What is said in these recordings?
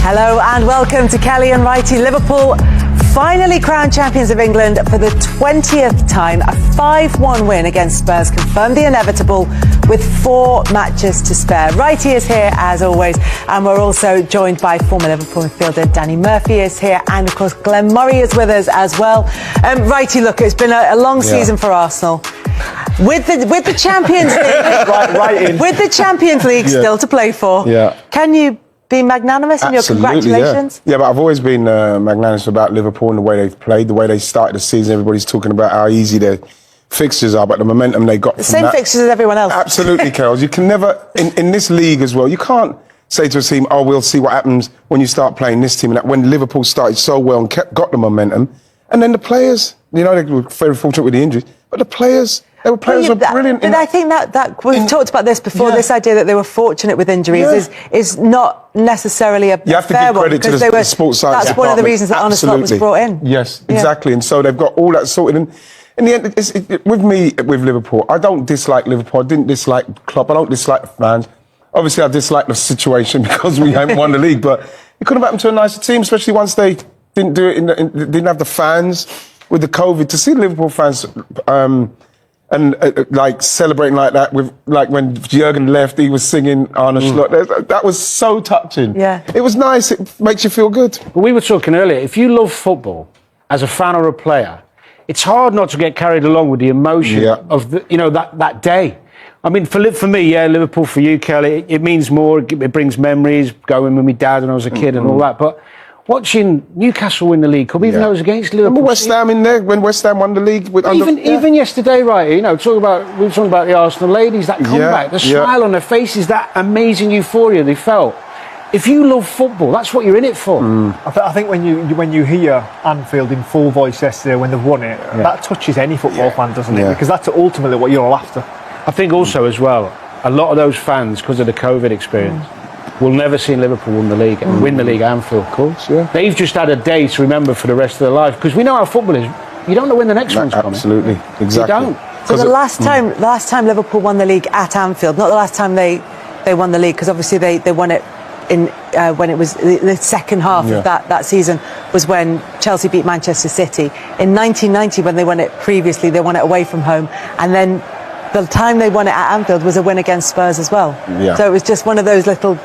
Hello and welcome to Kelly and Wrighty. Liverpool finally crowned champions of England for the 20th time. A 5-1 win against Spurs confirmed the inevitable with 4 matches to spare. Wrighty is here as always, and we're also joined by former Liverpool midfielder Danny Murphy is here, and of course Glenn Murray is with us as well. Wrighty, look, it's been a long season for Arsenal. With the Champions League, with the Champions League still to play for, can you be magnanimous in your congratulations? Yeah, but I've always been magnanimous about Liverpool and the way they've played, the way they started the season. Everybody's talking about how easy their fixtures are, but the momentum they got the same fixtures as everyone else. Absolutely, Carol. You can never, in this league as well, you can't say to a team, oh, we'll see what happens when you start playing this team. And that when Liverpool started so well and got the momentum, and then the players, you know, they were very fortunate with the injuries, but the players... Were brilliant. But I think that we've talked about this before. This idea that they were fortunate with injuries is not necessarily a you have to fair give credit one, to the sports science. That's one of the reasons that Arne was brought in. Yes, exactly. And so they've got all that sorted. And in the end, with me, with Liverpool, I don't dislike Liverpool. I didn't dislike Klopp. I don't dislike the fans. Obviously, I dislike the situation because we haven't won the league. But it could have happened to a nicer team, especially once they didn't do it. Didn't have the fans with the COVID. To see Liverpool fans. And like celebrating like that with like when Jurgen left, he was singing Arne. That was so touching. Yeah, it was nice. It makes you feel good. We were talking earlier. If you love football as a fan or a player, it's hard not to get carried along with the emotion of that day. I mean, for me, Liverpool. For you, Kelly, it means more. It brings memories. Going with my dad when I was a kid and all that, but. Watching Newcastle win the League Cup, even though it was against Liverpool. Remember West Ham in there when West Ham won the league? Even yesterday, right? You know, we were talking about the Arsenal ladies, that comeback, the smile on their faces, that amazing euphoria they felt. If you love football, that's what you're in it for. I think when you hear Anfield in full voice yesterday when they've won it, that touches any football fan, doesn't it? Because that's ultimately what you're all after. I think also as well, a lot of those fans, because of the COVID experience. We'll never see Liverpool win the league and win the league at Anfield. Of course, They've just had a day to remember for the rest of their life, because we know how football is. You don't know when the next one's coming. Absolutely, exactly. You don't. So the last time Liverpool won the league at Anfield, not the last time they won the league, because obviously they won it in when it was the second half of that season was when Chelsea beat Manchester City. In 1990, when they won it previously, they won it away from home, and then the time they won it at Anfield was a win against Spurs as well. So it was just one of those little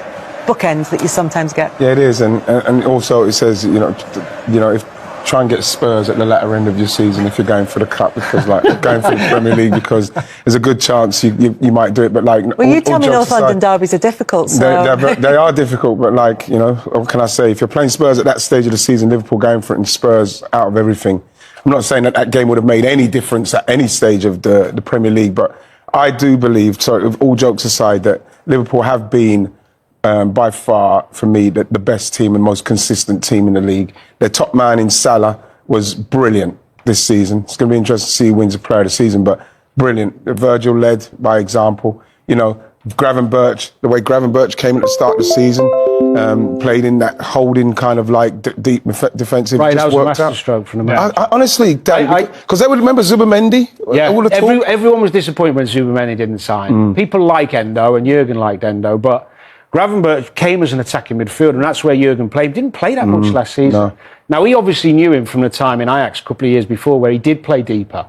bookends that you sometimes get. Yeah, it is, and also it says if try and get Spurs at the latter end of your season if you're going for the cup, because like going for the Premier League, because there's a good chance you might do it. But like, you tell me North London derbies are difficult. So. They are difficult, but like what can I say? If you're playing Spurs at that stage of the season, Liverpool going for it and Spurs out of everything. I'm not saying that game would have made any difference at any stage of the Premier League, but I do believe, so with all jokes aside, that Liverpool have been. By far, for me, the best team and most consistent team in the league. Their top man in Salah was brilliant this season. It's going to be interesting to see who wins the player of the season, but brilliant. Virgil led by example. You know, Gravenberch, the way Gravenberch came at the start of the season, played in that holding kind of like deep defensive. Right, that was a masterstroke from the match. I honestly, because they would remember Zubimendi. Yeah, everyone was disappointed when Zubimendi didn't sign. People like Endo, and Jurgen liked Endo, but Gravenberch came as an attacking midfielder, and that's where Jurgen played. Didn't play that much last season. No. Now, he obviously knew him from the time in Ajax a couple of years before, where he did play deeper.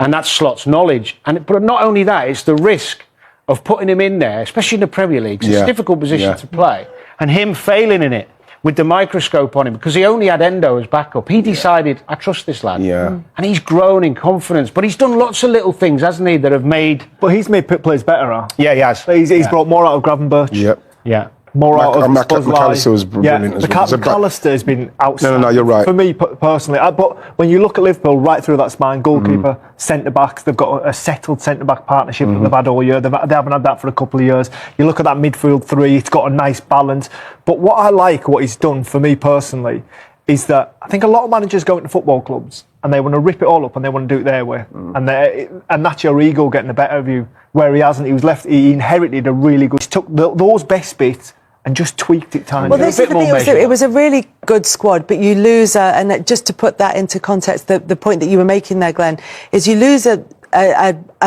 And that's Slot's knowledge. But not only that, it's the risk of putting him in there, especially in the Premier League. It's a difficult position to play. And him failing in it with the microscope on him, because he only had Endo as backup. He decided, I trust this lad. And he's grown in confidence. But he's done lots of little things, hasn't he, that have made... But he's made players better, huh? Yeah, he has. He's brought more out of Gravenberch. Yep. Yeah. More out of McAllister was brilliant as well. McAllister has been outstanding. No, you're right. For me personally, but when you look at Liverpool right through that spine, goalkeeper, centre backs, they've got a settled centre back partnership that they've had all year. They haven't had that for a couple of years. You look at that midfield three; it's got a nice balance. But what he's done for me personally is that I think a lot of managers go into football clubs and they want to rip it all up and they want to do it their way, and that's your ego getting the better of you. Where he hasn't, he inherited a really good. He took those best bits and just tweaked it tiny. Well, this is the thing. It was a really good squad, but you lose, and just to put that into context, the point that you were making there, Glenn, is you lose a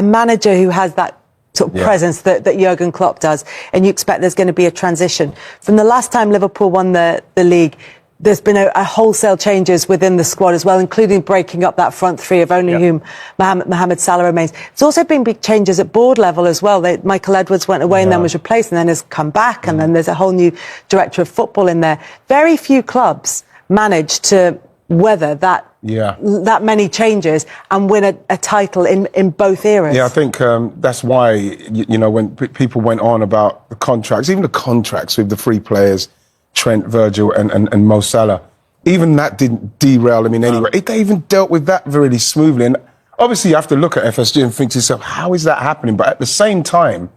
manager who has that sort of presence that Jurgen Klopp does, and you expect there's going to be a transition. From the last time Liverpool won the league, there's been a wholesale changes within the squad as well, including breaking up that front three of only whom Mohamed Salah remains. There's also been big changes at board level as well. Michael Edwards went away and then was replaced and then has come back, and then there's a whole new director of football in there. Very few clubs manage to weather that many changes and win a title in both eras. Yeah, I think that's why, when people went on about the contracts, even the contracts with the three players, Trent, Virgil and Mo Salah, even that didn't derail them in any way. They even dealt with that really smoothly. And obviously you have to look at FSG and think to yourself, how is that happening? But at the same time,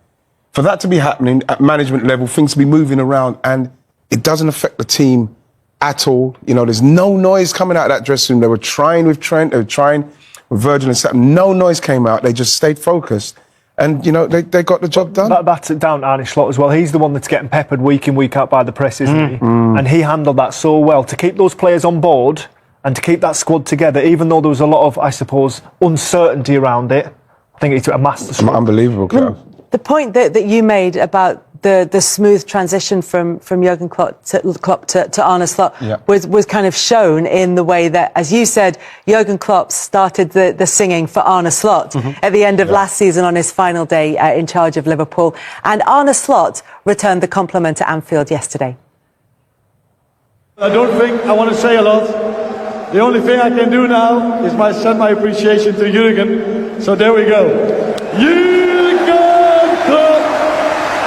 for that to be happening at management level, things to be moving around, and it doesn't affect the team at all. There's no noise coming out of that dressing room. They were trying with Trent, they were trying with Virgil and Salah. No noise came out. They just stayed focused. And, they got the job done. That's down to Arne Slot as well. He's the one that's getting peppered week in, week out by the press, isn't he? And he handled that so well. To keep those players on board and to keep that squad together, even though there was a lot of, I suppose, uncertainty around it, I think it's a masterstroke. Unbelievable, Kev. The point that you made about the smooth transition from Jurgen Klopp to Arne Slot was kind of shown in the way that, as you said, Jurgen Klopp started the singing for Arne Slot at the end of last season on his final day in charge of Liverpool, and Arne Slot returned the compliment at Anfield yesterday. I don't think I want to say a lot. The only thing I can do now is send my appreciation to Jurgen. So there we go. Jurgen Klopp.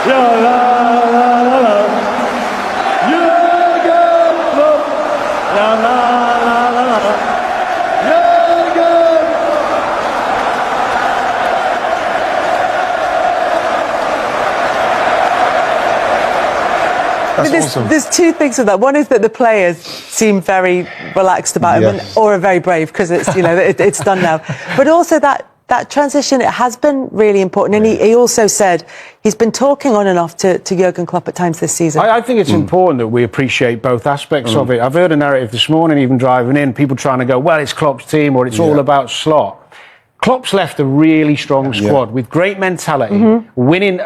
Ja, la, la, la, la. Jurgen Klopp. Ja, la, la, la, la. Jurgen. That's awesome. There's two things with that. One is that the players seem very relaxed about him, or are very brave because it's it's done now. But also that transition, it has been really important. And he also said he's been talking on and off to Jurgen Klopp at times this season. I think it's important that we appreciate both aspects of it. I've heard a narrative this morning, even driving in, people trying to go, well, it's Klopp's team or it's all about Slot. Klopp's left a really strong squad with great mentality, a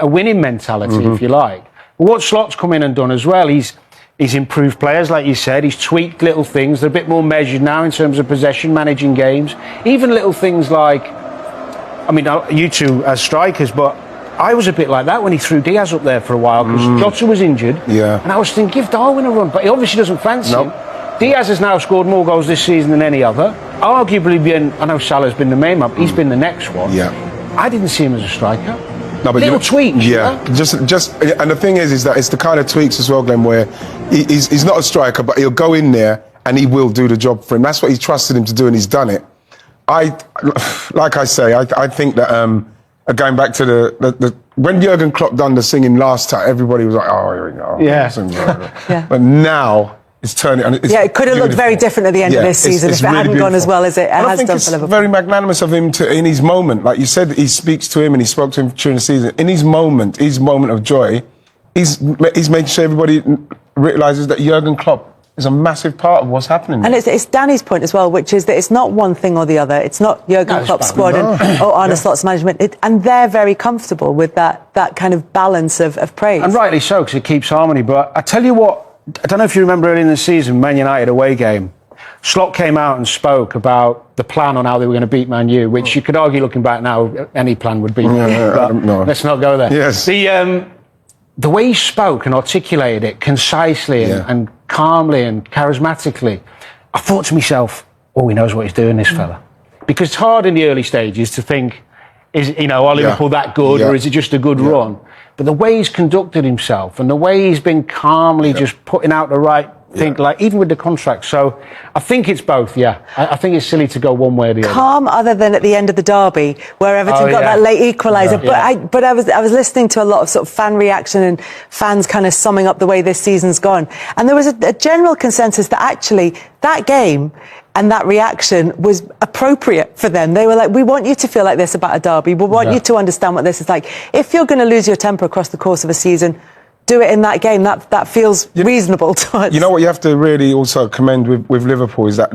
winning mentality, if you like. But what Slot's come in and done as well, he's improved players, like you said. He's tweaked little things. They're a bit more measured now in terms of possession, managing games. Even little things like, I mean, you two as strikers, but I was a bit like that when he threw Diaz up there for a while because Jota was injured. And I was thinking, give Darwin a run, but he obviously doesn't fancy him. Diaz has now scored more goals this season than any other. Arguably, I know Salah's been the main man, but he's been the next one. I didn't see him as a striker. No, but little tweaks. Just, and the thing is that it's the kind of tweaks as well, Glenn, where he's not a striker, but he'll go in there and he will do the job for him. That's what he trusted him to do, and he's done it. Like I say, I think that going back to the when Jurgen Klopp done the singing last time, everybody was like, oh, here we go. But now it's turning. It could have looked very different at the end of this season if it hadn't gone as well as it has done for Liverpool. It's very magnanimous of him in his moment. Like you said, he speaks to him and he spoke to him during the season. In his moment of joy, he's making sure everybody realises that Jurgen Klopp is a massive part of what's happening. And it's Danny's point as well, which is that it's not one thing or the other. It's not Jurgen Klopp's squad or Arne Slot's management. And they're very comfortable with that kind of balance of praise. And rightly so, because it keeps harmony. But I tell you what, I don't know if you remember early in the season, Man United away game, Slot came out and spoke about the plan on how they were going to beat Man U, which you could argue, looking back now, any plan would beat them. But let's not go there. Yes. The way he spoke and articulated it concisely and calmly and charismatically, I thought to myself, oh, he knows what he's doing, this fella. Because it's hard in the early stages to think, are Liverpool that good or is it just a good run? But the way he's conducted himself and the way he's been calmly just putting out the right thing, like even with the contract. So I think it's both, I think it's silly to go one way or the other. Calm other than at the end of the derby where Everton got that late equaliser. But I was listening to a lot of sort of fan reaction and fans kind of summing up the way this season's gone. And there was a general consensus that actually that game and that reaction was appropriate for them. They were like, we want you to feel like this about a derby. We want you to understand what this is like. If you're going to lose your temper across the course of a season, do it in that game. That feels reasonable to us. You know what you have to really also commend with Liverpool is that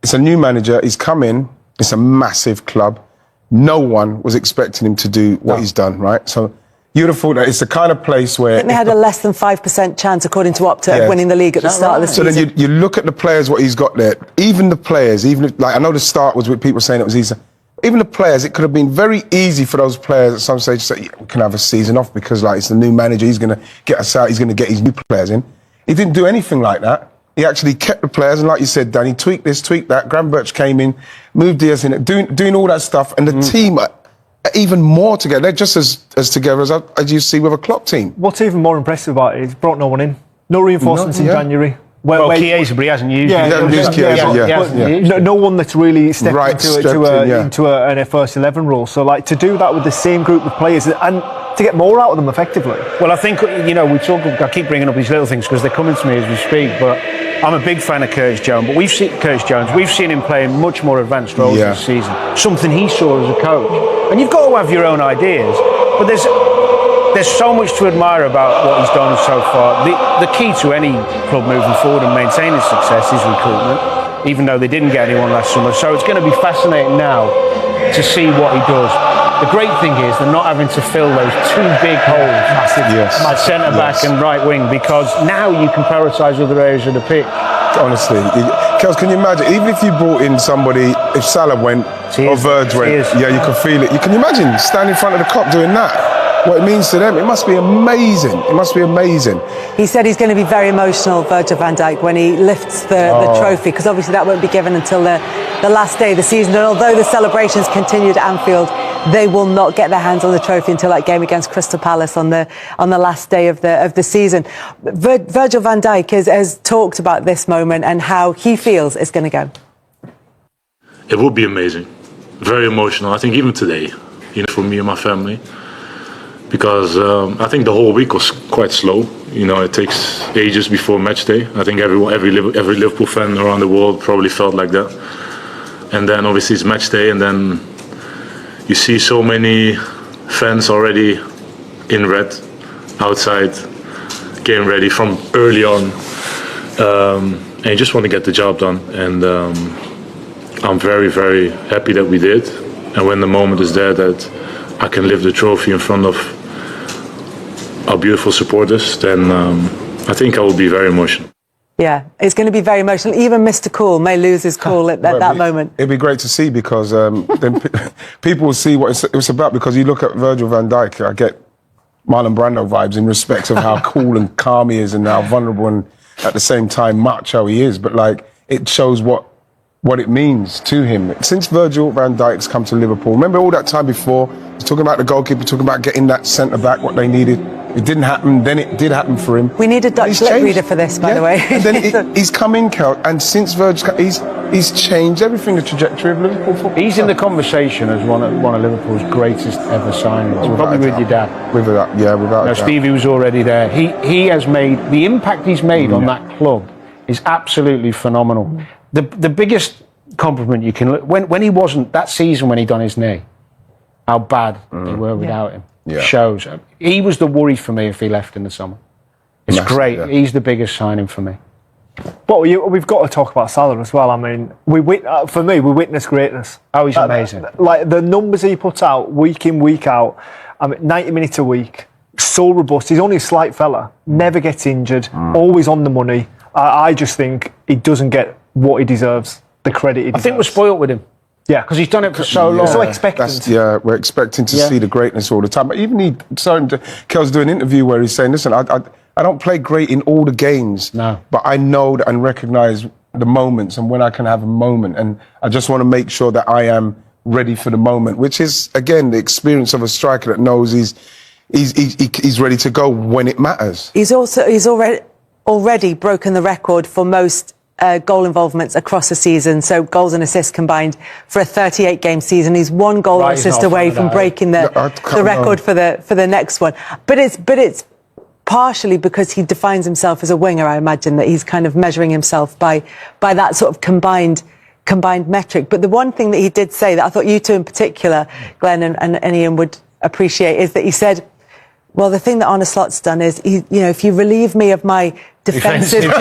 it's a new manager. He's come in. It's a massive club. no one was expecting him to do what he's done, right? So you'd have thought that it's the kind of place where... I think they had a less than 5% chance, according to Opta, of winning the league at the start of the season. So then you look at the players, what he's got there. Even the players, even if, like, I know the start was with people saying it was easy. Even the players, it could have been very easy for those players at some stage to say, yeah, we can have a season off because, like, it's the new manager, he's going to get us out, he's going to get his new players in. He didn't do anything like that. He actually kept the players, and like you said, Danny, tweaked this, tweaked that. Gravenberch came in, moved Diaz in, doing all that stuff, and the team are even more together. They're just as together as you see with a Klopp team. What's even more impressive about it is brought no one in. No reinforcements in January. Well, Chiesa, but he hasn't used No one that's really stepped into a first 11 role. So, like, to do that with the same group of players and to get more out of them effectively. Well, I think, I keep bringing up these little things because they're coming to me as we speak, but I'm a big fan of Curtis Jones, but we've seen him play in much more advanced roles this season, something he saw as a coach. And you've got to have your own ideas, but there's so much to admire about what he's done so far. The key to any club moving forward and maintaining success is recruitment, even though they didn't get anyone last summer. So it's going to be fascinating now to see what he does. The great thing is they're not having to fill those two big holes at centre-back and right wing, because now you can prioritise other areas of the pitch. Honestly, Kels, can you imagine, even if you brought in somebody, if Salah went or Verge went, you could feel it. You can imagine standing in front of the Kop doing that. What it means to them, it must be amazing. It must be amazing. He said he's going to be very emotional, Virgil van Dijk, when he lifts the trophy, because obviously that won't be given until the last day of the season. And although the celebrations continued at Anfield, they will not get their hands on the trophy until that game against Crystal Palace on the last day of the season. Virgil van Dijk has talked about this moment and how he feels it's going to go. It would be amazing, very emotional. I think even today, for me and my family. Because I think the whole week was quite slow. It takes ages before match day. I think every Liverpool fan around the world probably felt like that. And then obviously it's match day, and then you see so many fans already in red, outside, getting ready from early on. And you just want to get the job done. And I'm very, very happy that we did. And when the moment is there that I can lift the trophy in front of our beautiful supporters, then I think I will be very emotional. Yeah, it's going to be very emotional. Even Mr. Cool may lose his cool at that moment. It'd be great to see, because then people will see what it's about, because you look at Virgil van Dijk, I get Marlon Brando vibes in respect of how cool and calm he is and how vulnerable and at the same time macho he is. But, like, it shows what it means to him. Since Virgil van Dijk's come to Liverpool, remember all that time before, he was talking about the goalkeeper, talking about getting that centre-back, what they needed. It didn't happen, then it did happen for him. We need a Dutch lip reader for this, by the way. And then he's come in, Kel, and since Virgil, he's changed everything, the trajectory of Liverpool football. He's in the conversation as one of Liverpool's greatest ever signings. Probably with your dad. Without doubt. Stevie was already there. He has made, the impact he's made on that club is absolutely phenomenal. The biggest compliment you can look, when he wasn't, that season when he done his knee, how bad they were without him. Shows. He was the worry for me if he left in the summer. It's great. Yeah. He's the biggest signing for me. But we've got to talk about Salah as well. I mean, for me, we witness greatness. Oh, he's amazing. Like, the numbers he puts out week in, week out, 90 minutes a week, so robust. He's only a slight fella, never gets injured, always on the money. I just think he doesn't get what he deserves, the credit he deserves. I think we're spoiled with him. Yeah, because he's done it for so long. So expectant. We're expecting to see the greatness all the time. But even Kel's doing an interview where he's saying, listen, I don't play great in all the games, but I know and recognise the moments and when I can have a moment. And I just want to make sure that I am ready for the moment, which is, again, the experience of a striker that knows he's ready to go when it matters. He's already broken the record for most goal involvements across a season, so goals and assists combined for a 38-game season. He's one goal or assist away from breaking the record for the next one. But it's partially because he defines himself as a winger. I imagine that he's kind of measuring himself by that sort of combined metric. But the one thing that he did say that I thought you two in particular, Glenn and Ian, would appreciate is that he said, Well, the thing that Arne Slot's done is, if you relieve me of my defensive duties,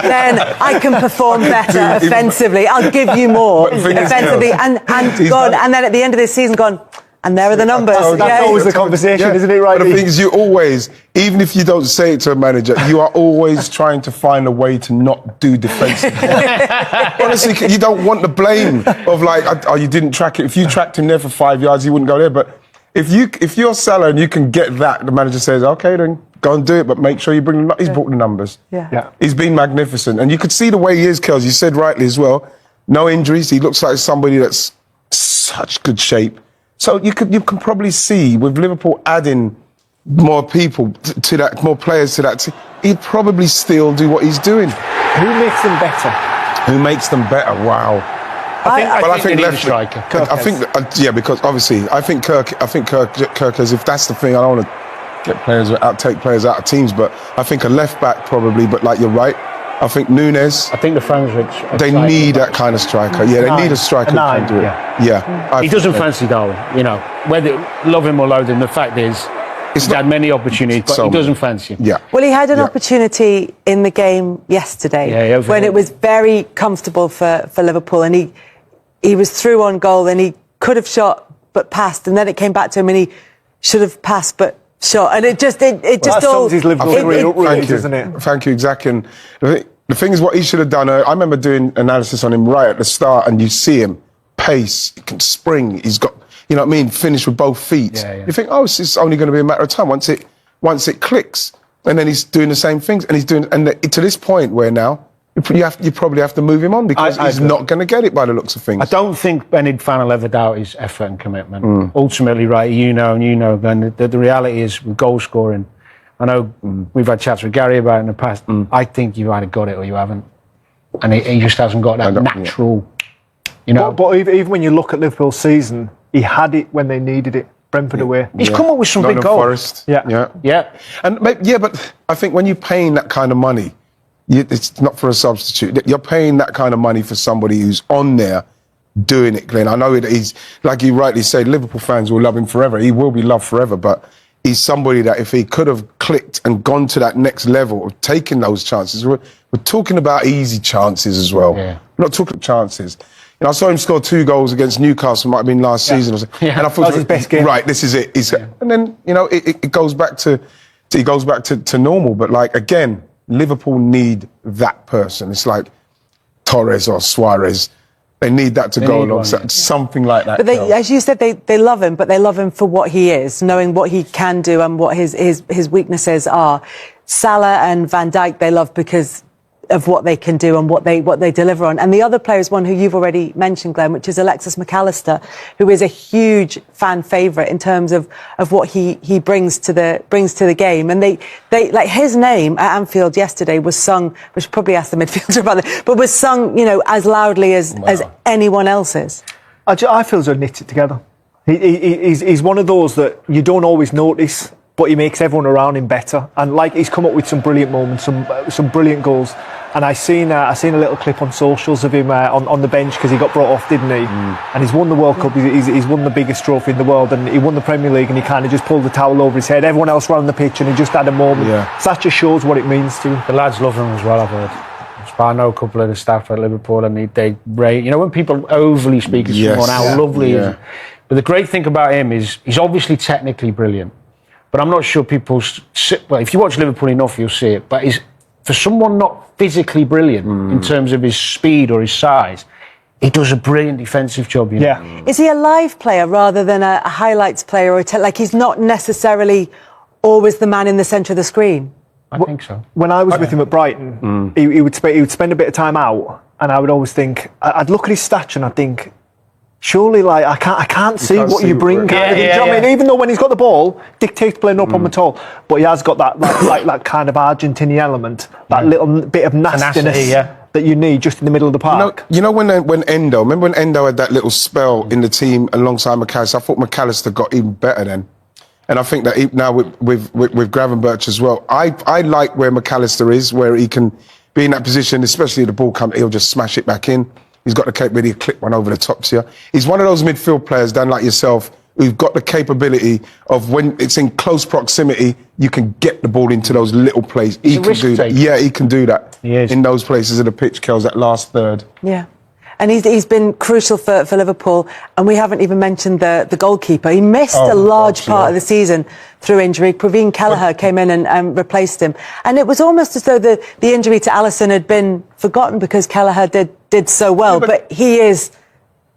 then I can perform better offensively. I'll give you more offensively. And then at the end of this season, and there are the numbers. That's always the conversation, isn't it, right? But the thing is, you always, even if you don't say it to a manager, you are always trying to find a way to not do defensive. Honestly, you don't want the blame of you didn't track it. If you tracked him there for 5 yards, he wouldn't go there. But if you're Salah and you can get that, the manager says, okay, then go and do it, but make sure you bring them. He's brought the numbers. Yeah. He's been magnificent. And you could see the way he is, Kels. You said rightly as well. No injuries. He looks like somebody that's such good shape. So you can probably see with Liverpool adding more people to that, more players to that team, he'd probably still do what he's doing. Who makes them better? Who makes them better? Wow. I think left striker. Because obviously I think Kirk as if that's the thing. I don't want to take players out of teams, but I think a left back probably. But you're right. I think Nunes. I think the fans they need that kind of striker. Yeah, they need a striker who can do it. Yeah. He doesn't fancy Darwin. Whether love him or loathe him, the fact is he's had many opportunities, but he doesn't fancy him. Yeah. Well, he had an opportunity in the game yesterday when it was very comfortable for Liverpool, and he was through on goal, and he could have shot but passed, and then it came back to him, and he should have passed but shot, and it just all. His Liverpool isn't it? Thank you, exactly. And the thing is, what he should have done. I remember doing analysis on him right at the start, and you see him pace, he can spring. He's got, finish with both feet. Yeah. You think, it's only going to be a matter of time once it clicks, and then he's doing the same things, and to this point where now. You probably have to move him on because he's not going to get it by the looks of things. I don't think any fan will ever doubt his effort and commitment. Ultimately, right, Glenn, the reality is with goal scoring, I know we've had chats with Gary about it in the past. I think you've either got it or you haven't. And he just hasn't got that natural, But even when you look at Liverpool's season, he had it when they needed it. Brentford away. He's come up with some big goals. Forest. Yeah. But I think when you're paying that kind of money, it's not for a substitute. You're paying that kind of money for somebody who's on there doing it, Glenn. I know that he's, like you rightly said, Liverpool fans will love him forever. He will be loved forever, but he's somebody that if he could have clicked and gone to that next level of taking those chances, we're talking about easy chances as well. Yeah. We're not talking chances. I saw him score 2 goals against Newcastle, might have been last season. And I thought, that was his best game. Right, this is it. And then, it goes back to normal. But again, Liverpool need that person. It's like Torres or Suarez. They need that to go alongside something like that. But as you said, they love him, but they love him for what he is, knowing what he can do and what his weaknesses are. Salah and Van Dijk they love because of what they can do and what they deliver on. And the other player is one who you've already mentioned, Glenn, which is Alexis McAllister, who is a huge fan favourite in terms of what he brings to the game. And they like his name at Anfield yesterday was sung, which probably asked the midfielder about that, but was sung, as loudly as anyone else's. I feel as though knit it together. He's one of those that you don't always notice, but he makes everyone around him better. And he's come up with some brilliant moments, some brilliant goals. And I seen a little clip on socials of him on the bench because he got brought off, didn't he? And he's won the World Cup. He's won the biggest trophy in the world, and he won the Premier League. And he kind of just pulled the towel over his head. Everyone else around the pitch, and he just had a moment. So that just shows what it means to him. The lads love him as well, I've heard. I know a couple of the staff at Liverpool, and they rate. When people overly speak of someone, how lovely he is. But the great thing about him is he's obviously technically brilliant. But I'm not sure people if you watch Liverpool enough, you'll see it. But for someone not physically brilliant in terms of his speed or his size, he does a brilliant defensive job. Is he a live player rather than a highlights player, or he's not necessarily always the man in the centre of the screen? I think so. When I was with him at Brighton, he would spend a bit of time out, and I would always think, I'd look at his stats and I'd think, surely, I can't see what you bring. Do you know what I mean? Even though when he's got the ball, dictates playing no problem at all. But he has got that kind of Argentinian element, that little bit of nastiness that you need just in the middle of the park. When Endo, remember when Endo had that little spell in the team alongside McAllister? I thought McAllister got even better then. And I think that now with Gravenberch as well, I like where McAllister is, where he can be in that position, especially if the ball comes, he'll just smash it back in. He's got the capability to clip one over the top to you. He's one of those midfield players, Dan, like yourself, who've got the capability of when it's in close proximity, you can get the ball into those little places. He can do that. Yeah, he can do that. He is. In those places of the pitch, Kells, that last third. Yeah. And he's been crucial for Liverpool, and we haven't even mentioned the goalkeeper. He missed a large part of the season through injury. Praveen Kelleher came in and replaced him. And it was almost as though the injury to Alisson had been forgotten because Kelleher did so well. But he is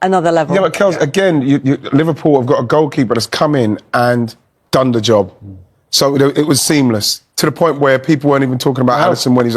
another level. Yeah, but Kells, again, Liverpool have got a goalkeeper that's come in and done the job. So it was seamless. To the point where people weren't even talking about Alisson when he's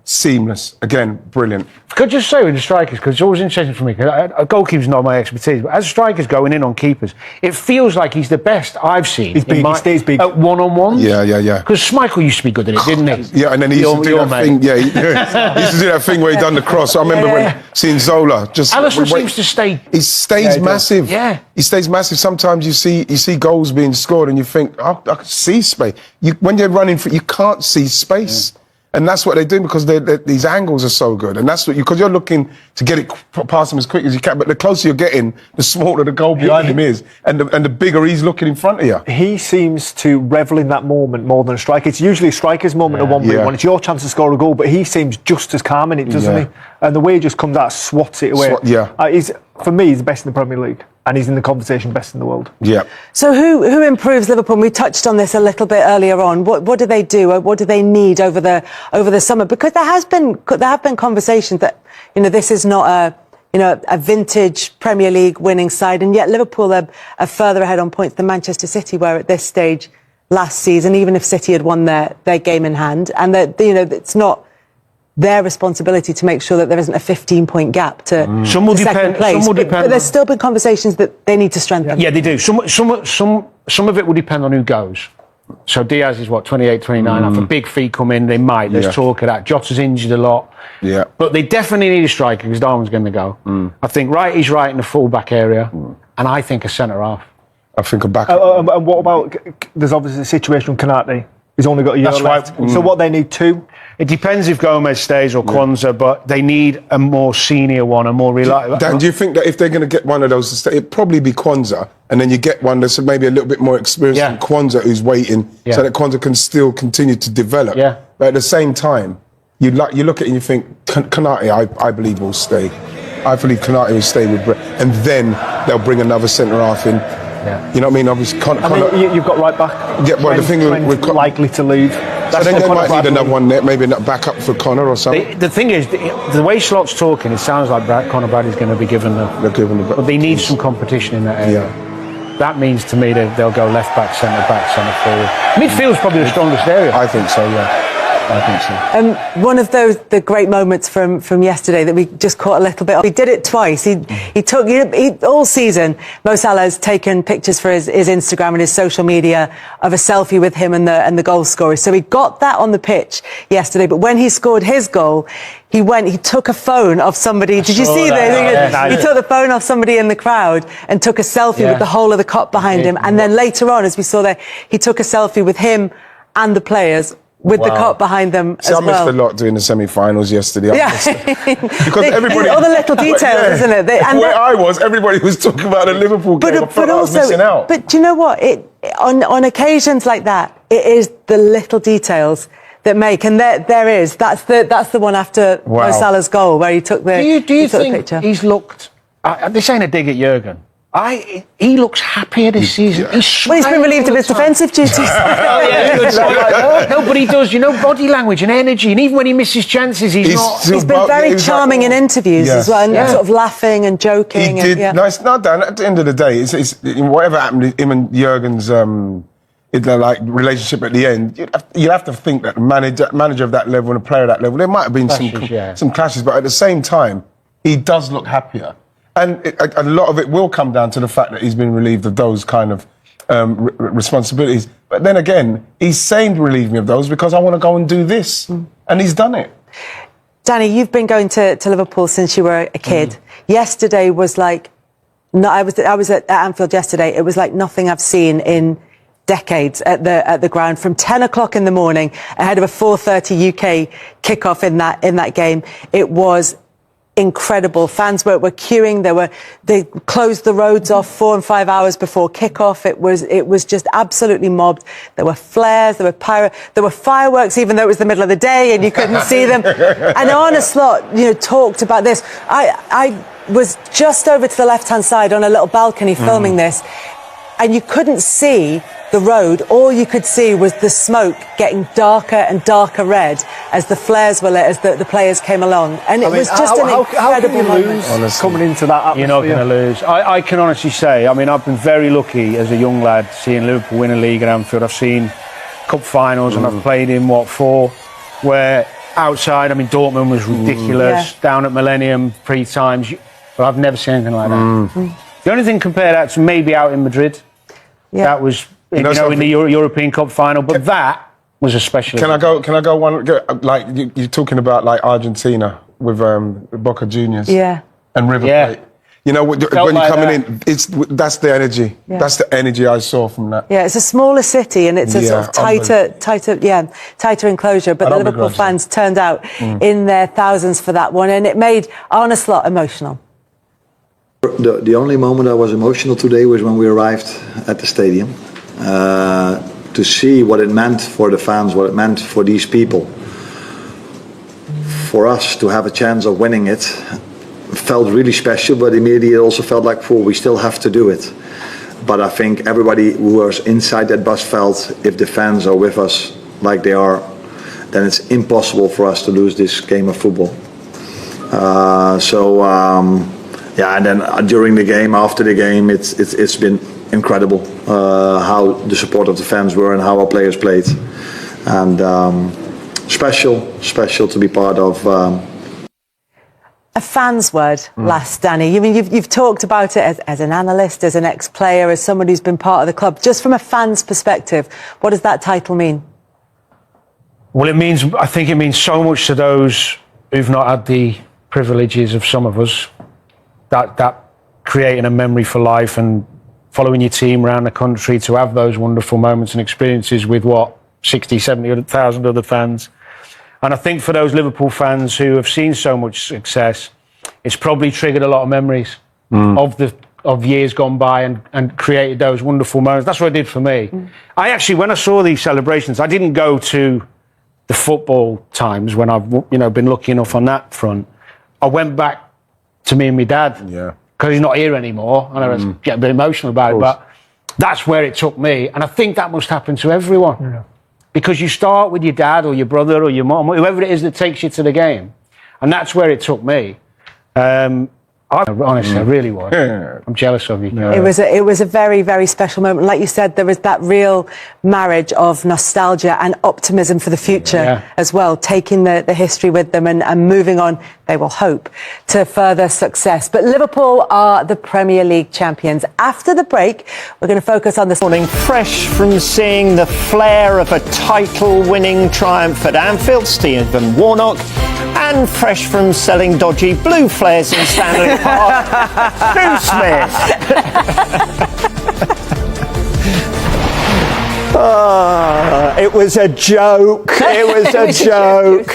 seamless. Again, brilliant. Could just say with the strikers, because it's always interesting for me, because a goalkeeper's not my expertise, but as strikers going in on keepers, it feels like he's the best I've seen. He stays big. At one-on-ones. Yeah. Because Schmeichel used to be good at it, didn't he? Yeah, and then he used to do that thing. Yeah, he used to do that thing where he done the cross. I remember when seeing Zola just. Alisson seems to stay. He stays massive. Yeah, he stays massive. Sometimes you see goals being scored, and you think, I can see space. When you're running for, you can't see space. And that's what they do because these angles are so good. And that's what because you're looking to get it past him as quick as you can. But the closer you're getting, the smaller the goal behind him is, and the bigger he's looking in front of you. He seems to revel in that moment more than a striker. It's usually a striker's moment at 1v1. It's your chance to score a goal, but he seems just as calm in it, doesn't he? And the way he just comes out, swats it away. For me, he's the best in the Premier League. And he's in the conversation best in the world. Yeah. So who improves Liverpool? We touched on this a little bit earlier on. What do they do? What do they need over the summer? Because there have been conversations that this is not a vintage Premier League winning side, and yet Liverpool are further ahead on points than Manchester City were at this stage last season. Even if City had won their game in hand, and that it's not their responsibility to make sure that there isn't a 15-point gap to second place. But there's still been conversations that they need to strengthen. Yeah, they do. Some of it will depend on who goes. So Diaz is 28, 29. If a big fee come in, they might. There's talk of that. Jota's injured a lot. Yeah. But they definitely need a striker because Darwin's going to go. I think Wright is right in the full-back area, and I think a centre-half. I think a back. And what about? There's obviously a situation with Konate. He's only got a year left. Right. So what they need two. It depends if Gomez stays or Kwanzaa, but they need a more senior one, a more reliable. Dan, do you think that if they're going to get one of those to stay, it'd probably be Kwanzaa, and then you get one that's maybe a little bit more experienced than Kwanzaa who's waiting, so that Kwanzaa can still continue to develop. Yeah. But at the same time, you look at it and you think, Konate, I believe will stay. I believe Konate will stay with Brett, and then they'll bring another centre half in. Yeah. You know what I mean? Obviously, you've got right back. Yeah, well, the thing with likely to leave. So then they might need another one there, maybe a backup for Connor or something. The thing is, the way Slot's talking, it sounds like Conor Bradley's going to be given but they need some competition in that area. Yeah. That means to me they'll go left back, centre forward. Midfield's probably the strongest area. I think so, yeah. I think so. One of the great moments from yesterday that we just caught a little bit of. He did it twice. He took all season. Mo Salah has taken pictures for his Instagram and his social media of a selfie with him and the goal scorer. So he got that on the pitch yesterday. But when he scored his goal, he took a phone of somebody. Did you see that? He took the phone off somebody in the crowd and took a selfie with the whole of the cop behind him. And then later on, as we saw there, he took a selfie with him and the players, with the cop behind them as well. I missed a lot doing the semi-finals yesterday. Because everybody... all the little details, isn't it? Where I was, everybody was talking about the Liverpool game. I thought I was missing out. But do you know what? On occasions like that, it is the little details that make, and there is. That's the one after Mo Salah's goal where he took the Do you think picture. He's looked... this ain't a dig at Jurgen. He looks happier this season. He's been relieved of his defensive duties. No, but he does. Body language and energy, and even when he misses chances, he's not. He's been very charming in interviews as well, and sort of laughing and joking. He did. No, it's not done. At the end of the day, it's whatever happened to him and Jurgen's relationship at the end. You have to think that the manager of that level and a player of that level, there might have been some clashes, but at the same time, he does look happier. And a lot of it will come down to the fact that he's been relieved of those kind of responsibilities. But then again, he's saying to relieve me of those because I want to go and do this. And he's done it. Danny, you've been going to Liverpool since you were a kid. Yesterday was like... No, I was at Anfield yesterday. It was like nothing I've seen in decades at the ground. From 10 o'clock in the morning, ahead of a 4:30 UK kickoff in that game. It was incredible. Fans were queuing. They closed the roads off 4 and 5 hours before kickoff. It was just absolutely mobbed. There were flares, there were fireworks, even though it was the middle of the day and you couldn't see them. And Arne Slot, talked about this. I was just over to the left-hand side on a little balcony filming this, and you couldn't see the road. All you could see was the smoke getting darker and darker red as the flares were lit, as the players came along. And it was just an incredible moment. Coming into that atmosphere? You're not going to lose. I can honestly say, I've been very lucky as a young lad seeing Liverpool win a league at Anfield. I've seen cup finals and I've played in, 4, where outside, Dortmund was ridiculous, down at Millennium pre-times, but I've never seen anything like that. The only thing compared that to maybe out in Madrid, that was... in the European Cup final, but that was a special. Can I go one? Like you're talking about, like Argentina with Boca Juniors, and River Plate. When you're coming in, that's the energy. Yeah. That's the energy I saw from that. Yeah, it's a smaller city and it's a sort of tighter enclosure. But the Liverpool fans turned out in their thousands for that one, and it made Arne Slot emotional. The only moment I was emotional today was when we arrived at the stadium. To see what it meant for the fans, what it meant for these people. For us to have a chance of winning it felt really special, but immediately it also felt like, we still have to do it. But I think everybody who was inside that bus felt, if the fans are with us like they are, then it's impossible for us to lose this game of football. And then during the game, after the game, it's been incredible how the support of the fans were and how our players played, and special to be part of. A fan's word, last, Danny. You've talked about it as an analyst, as an ex-player, as someone who's been part of the club. Just from a fan's perspective, what does that title mean? Well, I think it means so much to those who've not had the privileges of some of us. That creating a memory for life and following your team around the country to have those wonderful moments and experiences with 60, 70,000 other fans. And I think for those Liverpool fans who have seen so much success, it's probably triggered a lot of memories of years gone by and created those wonderful moments. That's what it did for me. I actually, when I saw these celebrations, I didn't go to the football times when I've been lucky enough on that front. I went back to me and my dad. Yeah. Because he's not here anymore, and I was getting a bit emotional about it, but that's where it took me, and I think that must happen to everyone. Because you start with your dad or your brother or your mum, whoever it is that takes you to the game, and that's where it took me. Honestly, I really was. I'm jealous of you. Yeah. It was a very, very special moment. Like you said, there was that real marriage of nostalgia and optimism for the future as well, taking the history with them and moving on, they will hope, to further success. But Liverpool are the Premier League champions. After the break, we're going to focus on this morning, fresh from seeing the flair of a title-winning triumph at Anfield, Stephen Warnock, and fresh from selling dodgy blue flares in Stanley Park, Stu Smith. It was a joke. It was a joke.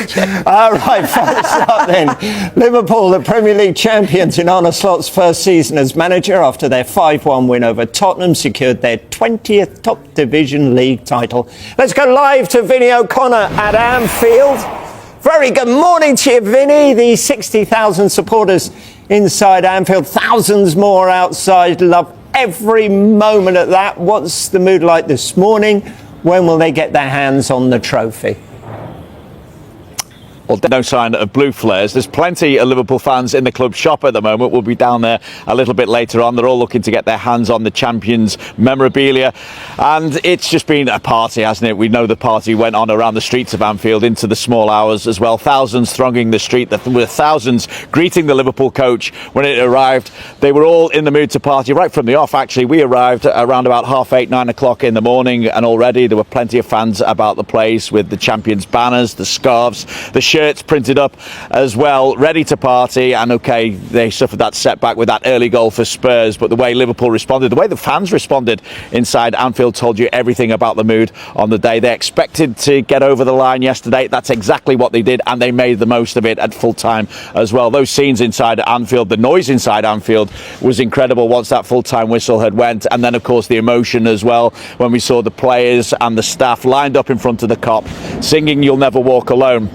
All right, first up then. Liverpool, the Premier League champions in Arne Slot's first season as manager after their 5-1 win over Tottenham, secured their 20th top division league title. Let's go live to Vinny O'Connor at Anfield. Very good morning to you, Vinny. The 60,000 supporters inside Anfield, thousands more outside. Love every moment of that. What's the mood like this morning? When will they get their hands on the trophy? Well, no sign of blue flares. There's plenty of Liverpool fans in the club shop at the moment. We'll be down there a little bit later on. They're all looking to get their hands on the champions' memorabilia. And it's just been a party, hasn't it? We know the party went on around the streets of Anfield into the small hours as well. Thousands thronging the street. There were thousands greeting the Liverpool coach when it arrived. They were all in the mood to party right from the off, actually. We arrived around about 8:30, 9 o'clock in the morning, and already there were plenty of fans about the place with the champions' banners, the scarves, the shirts. shirts printed up as well, ready to party. And okay, they suffered that setback with that early goal for Spurs, but the way Liverpool responded, the way the fans responded inside Anfield told you everything about the mood on the day. They expected to get over the line yesterday. That's exactly what they did, and they made the most of it at full time as well. Those scenes inside Anfield, the noise inside Anfield was incredible once that full-time whistle had went, and then of course the emotion as well when we saw the players and the staff lined up in front of the Kop singing "You'll Never Walk Alone."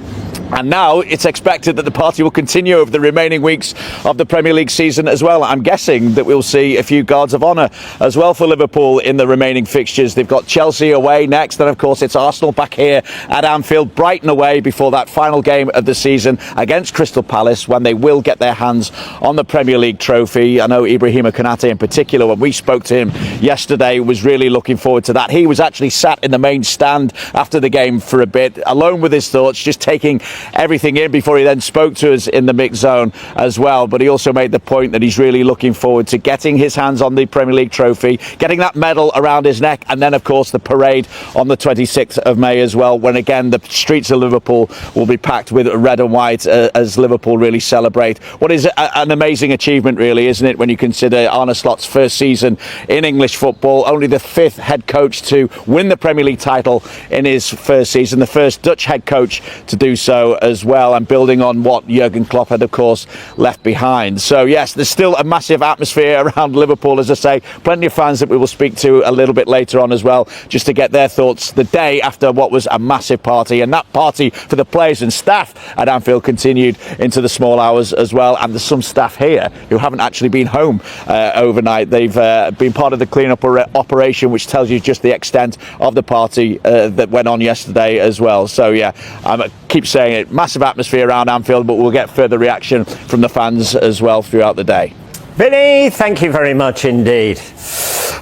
And now it's expected that the party will continue over the remaining weeks of the Premier League season as well. I'm guessing that we'll see a few guards of honour as well for Liverpool in the remaining fixtures. They've got Chelsea away next, then of course it's Arsenal back here at Anfield, Brighton away before that final game of the season against Crystal Palace, when they will get their hands on the Premier League trophy. I know Ibrahima Konate in particular, when we spoke to him yesterday, was really looking forward to that. He was actually sat in the main stand after the game for a bit, alone with his thoughts, just taking everything in before he then spoke to us in the mix zone as well. But he also made the point that he's really looking forward to getting his hands on the Premier League trophy, getting that medal around his neck, and then of course the parade on the 26th of May as well, when again the streets of Liverpool will be packed with red and white as Liverpool really celebrate what is an amazing achievement, really, isn't it, when you consider Arne Slot's first season in English football, only the 5th head coach to win the Premier League title in his first season, the first Dutch head coach to do so as well, and building on what Jurgen Klopp had of course left behind. So yes, there's still a massive atmosphere around Liverpool, as I say, plenty of fans that we will speak to a little bit later on as well, just to get their thoughts the day after what was a massive party. And that party for the players and staff at Anfield continued into the small hours as well, and there's some staff here who haven't actually been home overnight. They've been part of the clean-up operation, which tells you just the extent of the party that went on yesterday as well. So yeah, I keep saying it, massive atmosphere around Anfield, but we'll get further reaction from the fans as well throughout the day. Vinny, thank you very much indeed.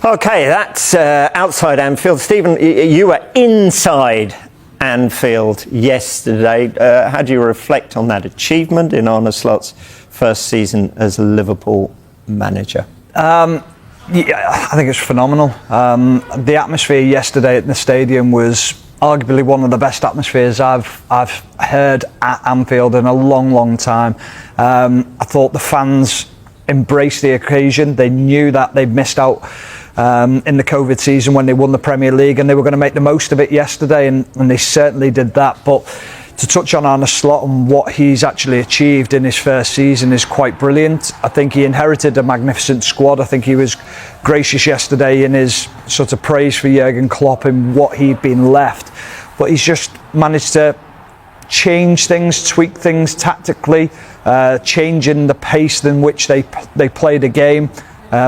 Okay, that's outside Anfield. Stephen, you were inside Anfield yesterday. How do you reflect on that achievement in Arne Slot's first season as a Liverpool manager? Yeah, I think it's phenomenal. The atmosphere yesterday at the stadium was arguably one of the best atmospheres I've heard at Anfield in a long time. I thought the fans embraced the occasion. They knew that they'd missed out in the COVID season when they won the Premier League, and they were going to make the most of it yesterday, and they certainly did that. But to touch on Arne Slot and what he's actually achieved in his first season is quite brilliant. I think he inherited a magnificent squad. I think he was gracious yesterday in his sort of praise for Jurgen Klopp and what he'd been left. But he's just managed to change things, tweak things tactically, changing the pace in which they play the game,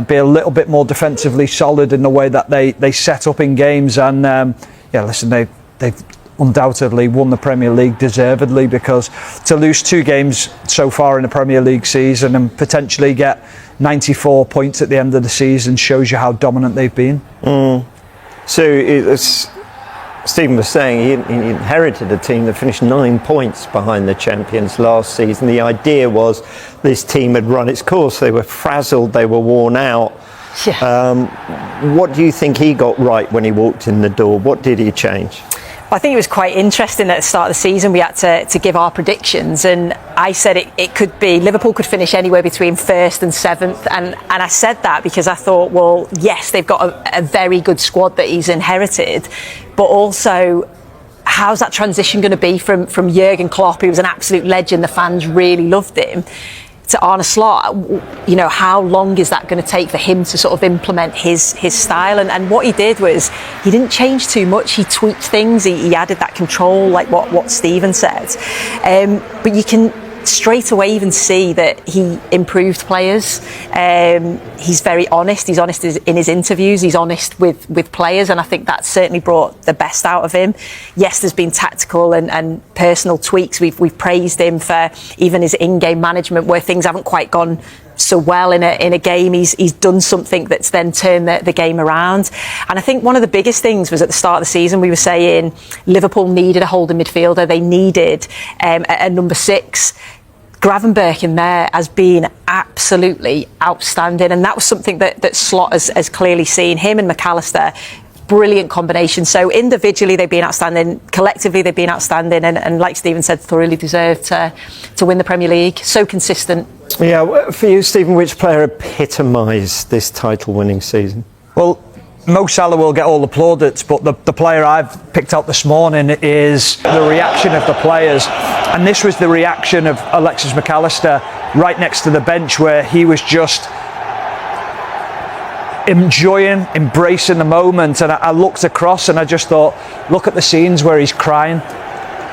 be a little bit more defensively solid in the way that they set up in games. And yeah, listen, they've undoubtedly won the Premier League deservedly, because to lose 2 games so far in the Premier League season and potentially get 94 points at the end of the season shows you how dominant they've been. So as Stephen was saying, he inherited a team that finished 9 points behind the champions last season. The idea was this team had run its course. They were frazzled, they were worn out. Yeah. What do you think he got right when he walked in the door? What did he change? I think it was quite interesting at the start of the season. We had to give our predictions, and I said it could be Liverpool could finish anywhere between 1st and 7th, and I said that because I thought, well, yes, they've got a very good squad that he's inherited, but also how's that transition going to be from Jurgen Klopp, who was an absolute legend, the fans really loved him, to Arne Slot? You know, how long is that going to take for him to sort of implement his style? And what he did was he didn't change too much. He tweaked things. He added that control, like what Stephen said. But you can straight away even see that he improved players. He's very honest. He's honest in his interviews. He's honest with players, and I think that certainly brought the best out of him. Yes, there's been tactical and personal tweaks. We've praised him for even his in-game management where things haven't quite gone so well in a game. He's done something that's then turned the game around. And I think one of the biggest things was at the start of the season we were saying Liverpool needed a holding midfielder. They needed a number 6. Gravenberch in there has been absolutely outstanding, and that was something that Slot has clearly seen. Him and McAllister brilliant combination. So individually they've been outstanding, collectively they've been outstanding, and like Stephen said, thoroughly deserved to win the Premier League. So consistent. Yeah, for you, Stephen, which player epitomised this title-winning season? Well, Mo Salah will get all the plaudits, but the player I've picked out this morning is the reaction of the players. And this was the reaction of Alexis McAllister right next to the bench, where he was just enjoying, embracing the moment. And I looked across and I just thought, look at the scenes where he's crying.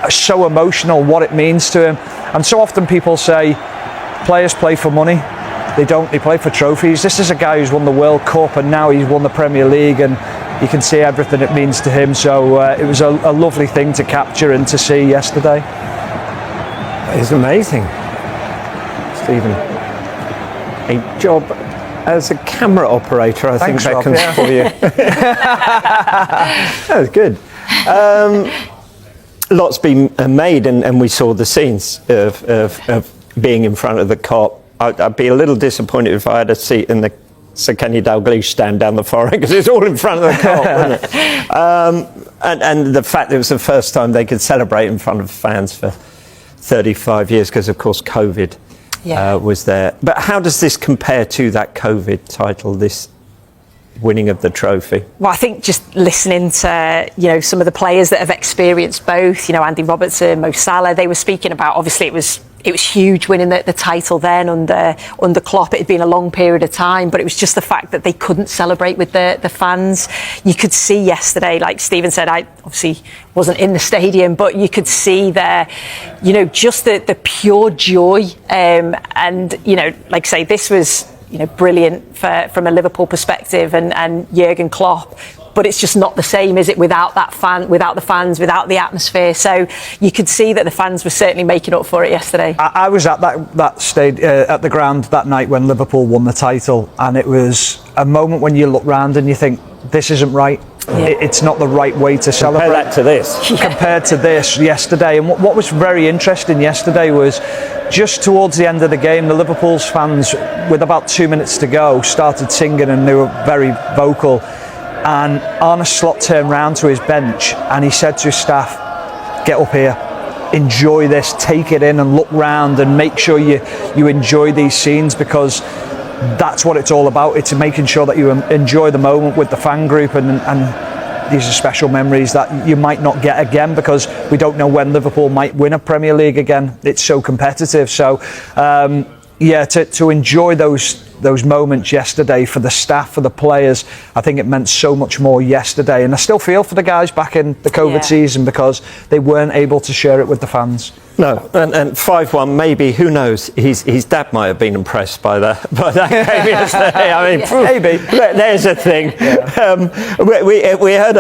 So emotional, what it means to him. And so often people say players play for money. They don't, they play for trophies. This is a guy who's won the World Cup and now he's won the Premier League, and you can see everything it means to him. So it was a lovely thing to capture and to see yesterday. It's amazing. Stephen, a job as a camera operator, I think that comes for you. That was good. Lots been made, and we saw the scenes of being in front of the Kop. I'd be a little disappointed if I had a seat in the Sir Kenny Dalglish stand down the forest, because it's all in front of the Kop, wasn't it? And the fact that it was the first time they could celebrate in front of fans for 35 years, because of course COVID was there. But how does this compare to that COVID title, this winning of the trophy? Well, I think just listening to some of the players that have experienced both, Andy Robertson, Mo Salah, they were speaking about, obviously it was huge winning the title then under Klopp. It had been a long period of time, but it was just the fact that they couldn't celebrate with the fans. You could see yesterday, like Stephen said, I obviously wasn't in the stadium, but you could see there, just the pure joy. And like I say, this was brilliant from a Liverpool perspective and Jurgen Klopp. But it's just not the same, is it, without the fans, without the atmosphere. So you could see that the fans were certainly making up for it yesterday. I was at that stage at the ground that night when Liverpool won the title, and it was a moment when you look round and you think, this isn't right. Yeah. It's not the right way to celebrate. Compare that to this. Compared to this yesterday. And what was very interesting yesterday was just towards the end of the game, the Liverpool's fans, with about 2 minutes to go, started singing, and they were very vocal. And Arne Slot turned round to his bench and he said to his staff, get up here, enjoy this, take it in and look round and make sure you enjoy these scenes, because that's what it's all about. It's making sure that you enjoy the moment with the fan group, and these are special memories that you might not get again, because we don't know when Liverpool might win a Premier League again. It's so competitive. So to enjoy those moments yesterday for the staff, for the players, I think it meant so much more yesterday. And I still feel for the guys back in the COVID season, because they weren't able to share it with the fans. No, and 5-1, maybe, who knows, his dad might have been impressed by that game yesterday. I mean, maybe. There's a thing. Yeah. We heard,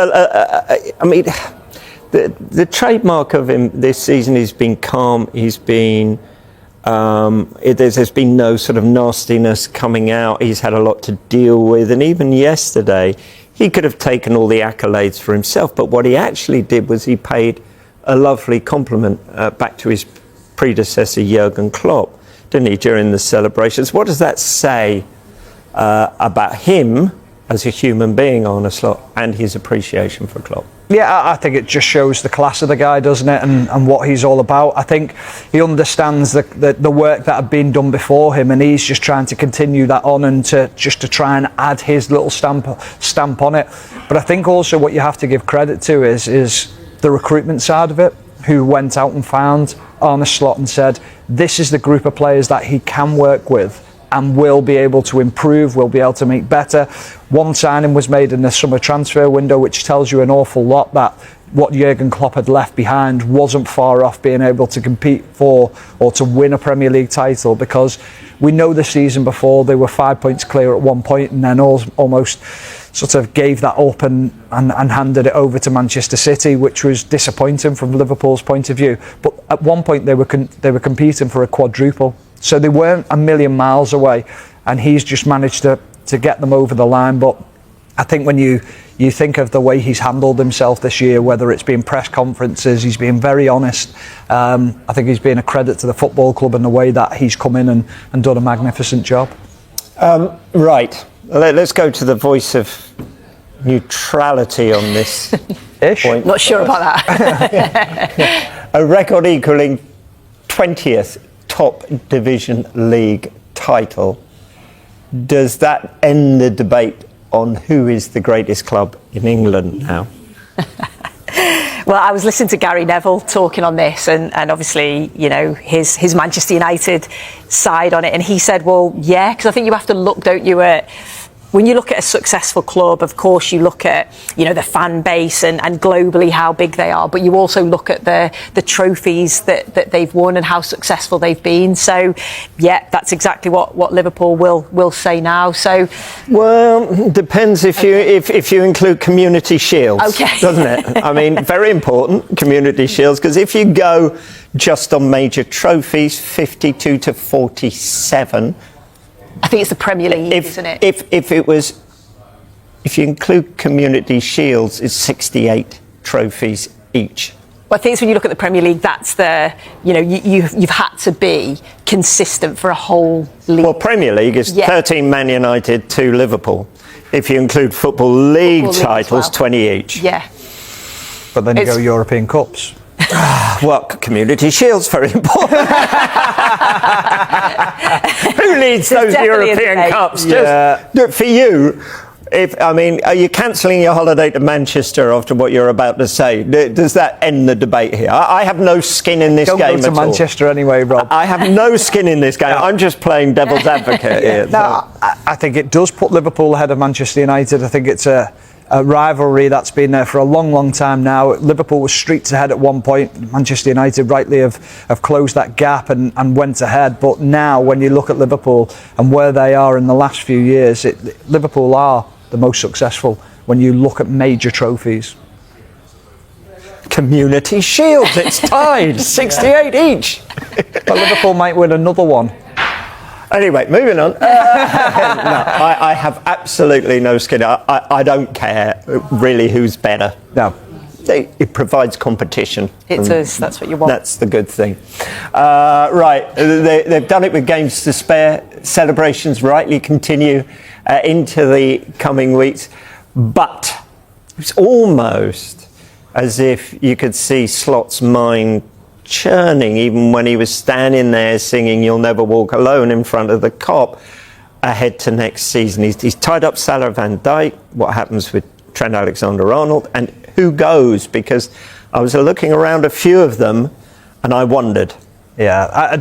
the trademark of him this season, he's been calm, he's been... there's been no sort of nastiness coming out. He's had a lot to deal with, and even yesterday he could have taken all the accolades for himself, but what he actually did was he paid a lovely compliment back to his predecessor Jurgen Klopp, didn't he, during the celebrations? What does that say about him as a human being, Arne Slot, and his appreciation for Klopp? Yeah, I think it just shows the class of the guy, doesn't it, and what he's all about. I think he understands the work that had been done before him, and he's just trying to continue that on and to try and add his little stamp on it. But I think also what you have to give credit to is the recruitment side of it, who went out and found Arne Slot and said, this is the group of players that he can work with and will be able to improve, will be able to make better. One signing was made in the summer transfer window, which tells you an awful lot, that what Jurgen Klopp had left behind wasn't far off being able to compete for or to win a Premier League title, because we know the season before they were 5 points clear at one point and then almost sort of gave that up and handed it over to Manchester City, which was disappointing from Liverpool's point of view. But at one point they were competing for a quadruple. So they weren't a million miles away, and he's just managed to get them over the line. But I think when you think of the way he's handled himself this year, whether it's been press conferences, he's been very honest. I think he's been a credit to the football club in the way that he's come in and done a magnificent job. Right. Let's go to the voice of neutrality on this point. Not sure about that. A record equalling 20th top division league title. Does that end the debate on who is the greatest club in England now? Well, I was listening to Gary Neville talking on this, and obviously, you know, his Manchester United side on it, and he said, well, yeah, because I think you have to look, don't you, at when you look at a successful club, of course, you look at, you know, the fan base and globally how big they are, but you also look at the trophies that they've won and how successful they've been. So, yeah, that's exactly what Liverpool will say now. So, well, depends if you include Community Shields, doesn't it? I mean, very important, Community Shields, because if you go just on major trophies, 52 to 47. I think it's the Premier League, isn't it? If you include Community Shields, it's 68 trophies each. Well, I think it's when you look at the Premier League, that's the, you know, you've had to be consistent for a whole league. Well, Premier League is 13 Man United, 2 Liverpool. If you include Football League titles, 20 each. Yeah. But then you go European Cups. Well, Community Shield's very important. Who needs those European Cups? Just for you. Are you cancelling your holiday to Manchester after what you're about to say? Does that end the debate here? I have no skin in this game at all. Don't go to Manchester anyway, Rob. I have no skin in this game. I'm just playing devil's advocate here. No, I think it does put Liverpool ahead of Manchester United. I think it's a rivalry that's been there for a long time now. Liverpool was streets ahead at one point. Manchester United rightly have closed that gap and went ahead. But now when you look at Liverpool and where they are in the last few years, Liverpool are the most successful when you look at major trophies. Community Shields, it's tied, 68 each. But Liverpool might win another one. Anyway, moving on. I have absolutely no skin. I don't care really who's better. No. It provides competition. It does, that's what you want. That's the good thing. Right, they've done it with games to spare. Celebrations rightly continue into the coming weeks. But it's almost as if you could see Slot's mind churning even when he was standing there singing "You'll Never Walk Alone" in front of the Kop ahead to next season. He's tied up Salah, Van Dijk. What happens with Trent Alexander-Arnold, and who goes? Because I was looking around a few of them and I wondered. Yeah.